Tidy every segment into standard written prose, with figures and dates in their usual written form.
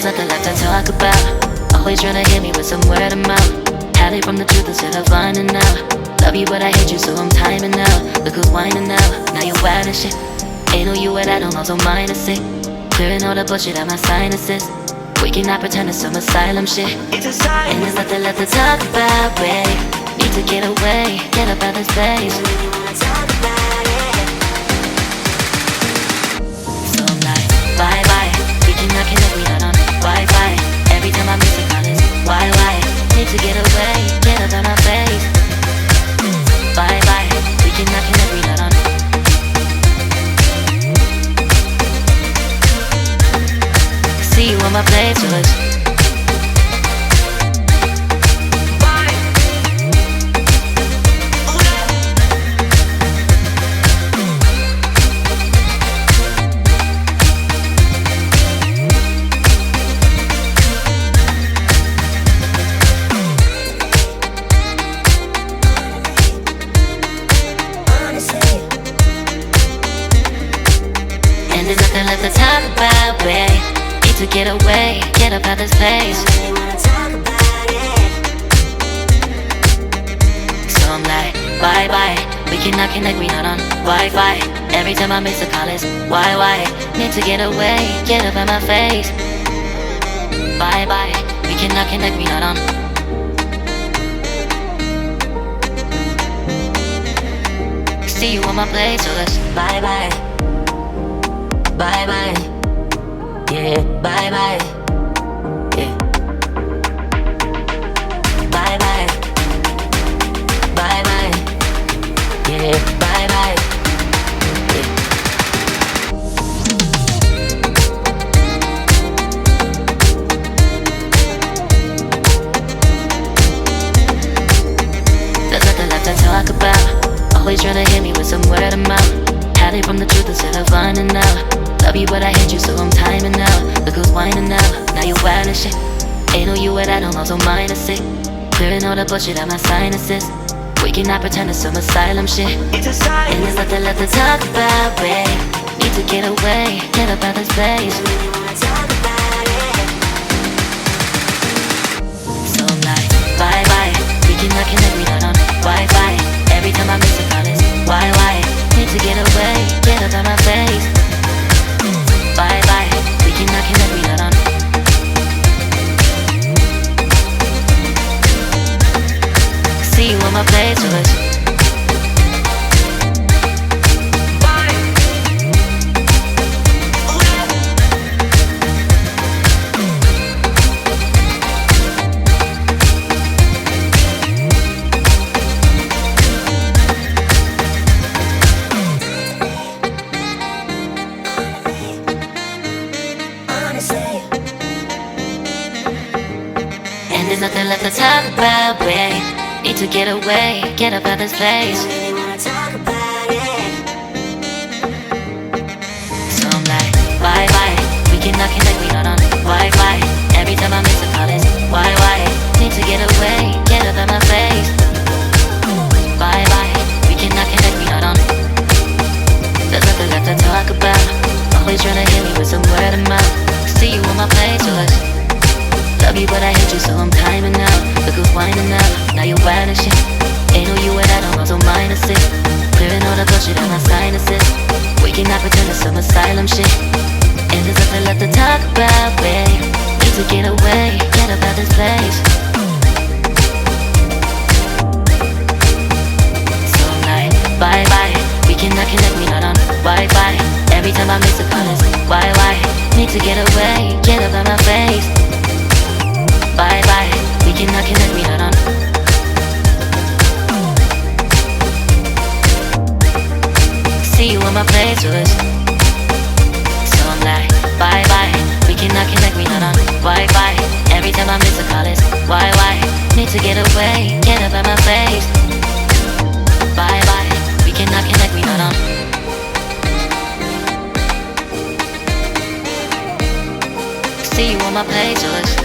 nothing left to talk about. Always trying to hit me with some word of mouth. Hide it from the truth instead of finding out. Love you but I hate you so I'm timing out. Look who's whining now, now you wild and shit. Ain't no you what I don't know, so mine is sick. Clearing all the bullshit out my sinuses. We cannot pretend it's some asylum shit. It's a sign. And there's nothing left to talk about, babe. Need to get away, get up out this place. So I'm like, bye bye. We cannot connect, we not on Wi-Fi. Every time I miss a call it's why? Need to get away, get up out my face. Bye bye. We cannot connect, we not on. See you on my playlist. And there's nothing left to talk about, babe. Need to get away, get up out this place. So I'm like, bye bye. We cannot connect, we not on Wi-Fi. Every time I miss a call it's why? Need to get away, get up out my face. Bye bye. We cannot connect, we not on. See you on my place, so let's bye bye. Bye bye, yeah, bye bye, yeah. Bye bye, bye bye, yeah, bye bye, yeah. There's nothing left to talk about. Always trying to hit me with some word of mouth. Hide it from the truth instead of finding out. Love you but I hate you so I'm timing out. Look who's whining now, now you wild and shit. Ain't no you what I don't know, so mine is sick. Clearing all the bullshit out my sinuses. We cannot pretend it's some asylum shit. It's a sign. And there's nothing left to talk about, babe. Need to get away, get up out this place. So I'm like, bye bye. We cannot connect, we not on Wi-Fi. Every time I miss a call it's why? Need to get away, get up out my face. Bye bye, we cannot connect, we not on. See you on my playlist. And there's nothing left to talk about, babe. Need to get away, get up out this place. So I'm like, bye bye. We cannot connect, we not on Wi-Fi. Every time I miss a call it's why? Need to get away, get up out my face. Bye bye. We cannot connect, we not on. There's nothing left to talk about. Always trying to hit me with some word of mouth. See you on my playlist. Love you but I hate you so I'm timing out. Look who's whining now, now you wild and shit. Ain't no you what I don't know, so mine is sick. Clearing all the bullshit out my sinuses. We cannot pretend it's some asylum shit. And there's nothing left to talk about, babe. Need to get away, get up out this place. So I'm like, bye bye. We cannot connect, we not on Wi-Fi. Every time I miss a call it's why? Need to get away, get up out my face. Bye bye, we cannot connect, we not on. See you on my playlist. So I'm like, bye bye, we cannot connect, we not on Wi-Fi. Every time I miss a call it's why? Need to get away, get up out my face. Bye bye, we cannot connect, we not on. See you on my playlist.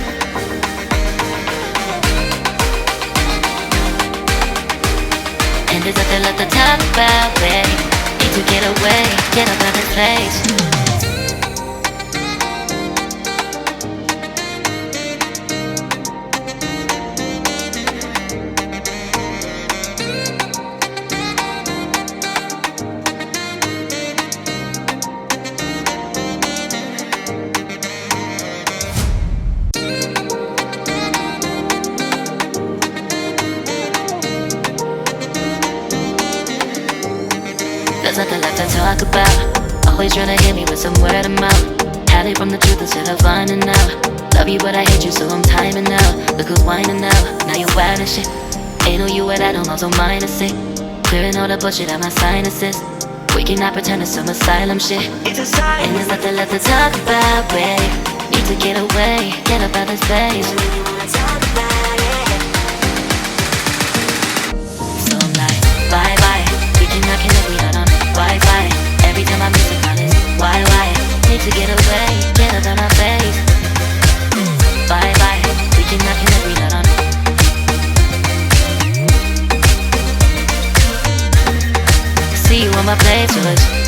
And there's nothing left to talk about, babe. Need to get away, get up out this place. There's nothing left to talk about. Always trying to hit me with some word of mouth. Hide from the truth instead of finding out. Love you but I hate you so I'm timing out. Look who's whining now, now you wild and shit. Ain't no you at I don't know, so minus it. Clearing all the bullshit out my sinuses. We cannot pretend it's some asylum shit. It's a sign. And there's nothing left to talk about, babe. Need to get away, get up out of this place. So I'm like, bye bye. We cannot connect, we not on Wi-Fi. Every time I miss a call it's why? Need to get away, get up out my face. Bye bye. We cannot connect, we not on. See you on my playlist.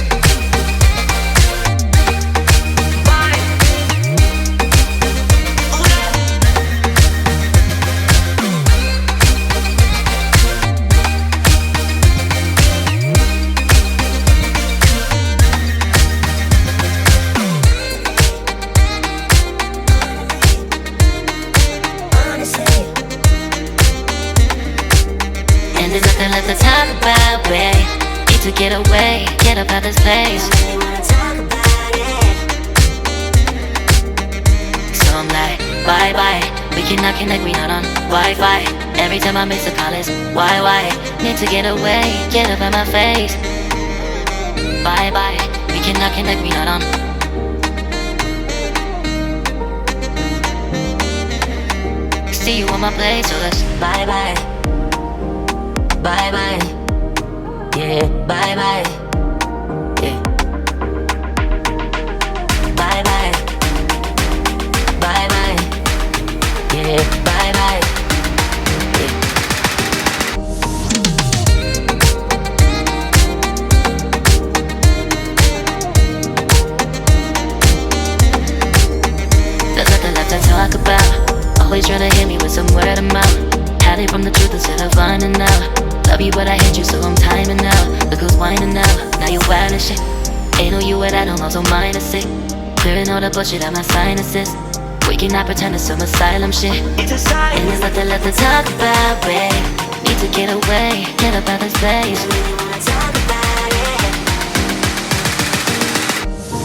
And there's nothing left to talk about, babe. Need to get away, get up out this place. So I'm like, bye bye. We cannot connect, we not on Wi-Fi. Every time I miss a call it's why? Need to get away, get up out my face. Bye bye. We cannot connect, we not on. See you on my place, so let's bye bye. Bye bye. Yeah, bye bye. Yeah. Bye bye. Bye bye. Yeah, bye bye. Yeah. There's nothing left to talk about. Always trying to hit me with some word of mouth. Hide from the truth instead of finding out. Love you but I hate you so I'm timing out. Look who's whining now, now you wild and shit. Ain't no you at I don't know, so minus it. Clearing all the bullshit out my sinuses. We cannot pretend it's some asylum shit. It's a sign. And there's nothing left to talk about, babe. Need to get away, get up out this place.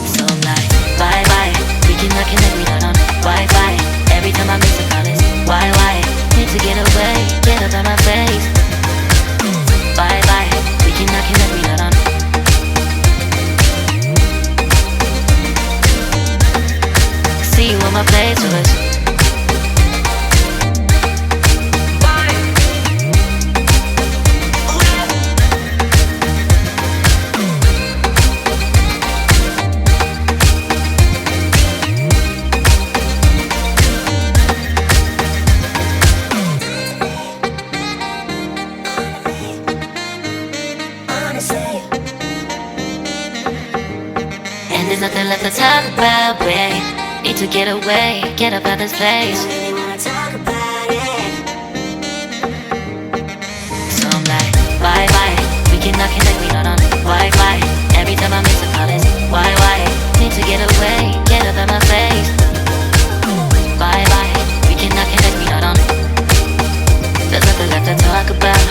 So I'm like, bye bye. We cannot connect, we not on Wi-Fi. Every time I miss a call it's why? Need to get away, get up out my face. Bye bye. We cannot connect, we not on. See you on my playlist. And there's nothing left to talk about, babe. Need to get away, get up out this place. So I'm like, bye bye. We cannot connect, we not on Wi-Fi. Every time I miss a call it's why? Need to get away, get up out my face. Bye bye. We cannot connect, we not on. There's nothing left to talk about.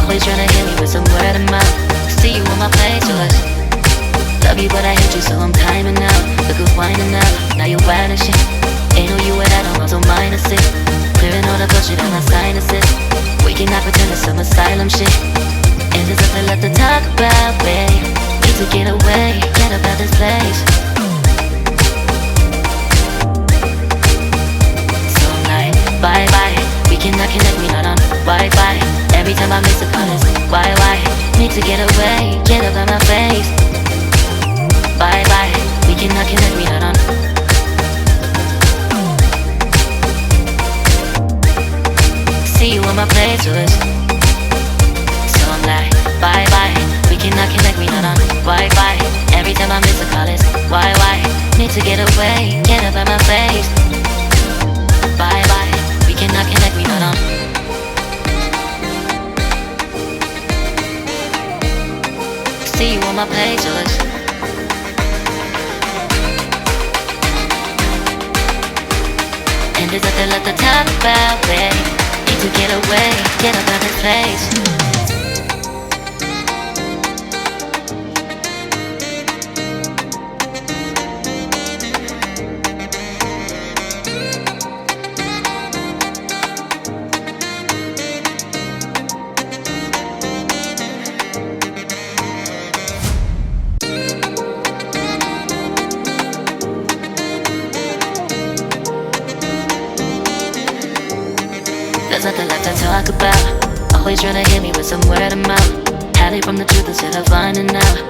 Always trying to hit me with some word of mouth. See you on my playlist. Love you but I hate you so I'm timing out. Look who's whining now, now you wild and shit. Ain't no you at I don't know, so minus it. Clearing all the bullshit out my sinuses. We cannot pretend it's some asylum shit. And there's nothing left to talk about, babe. Need to get away, get up out this place. So I'm like, bye bye. We cannot connect, we not on Wi-Fi. Every time I miss a call it's why? Need to get away, get up out my face. Bye bye. We cannot connect, we not on. See you on my playlist. So I'm like, bye bye. We cannot connect, we not on Wi-Fi. Every time I miss a call it's why? Need to get away, get up out my face. Bye bye. We cannot connect, we not on. See you on my playlist. And there's nothing left to talk about, babe. Need to get away, get up out this place. talk about. Always trying to hit me with some word of mouth. Hide it from the truth instead of finding out.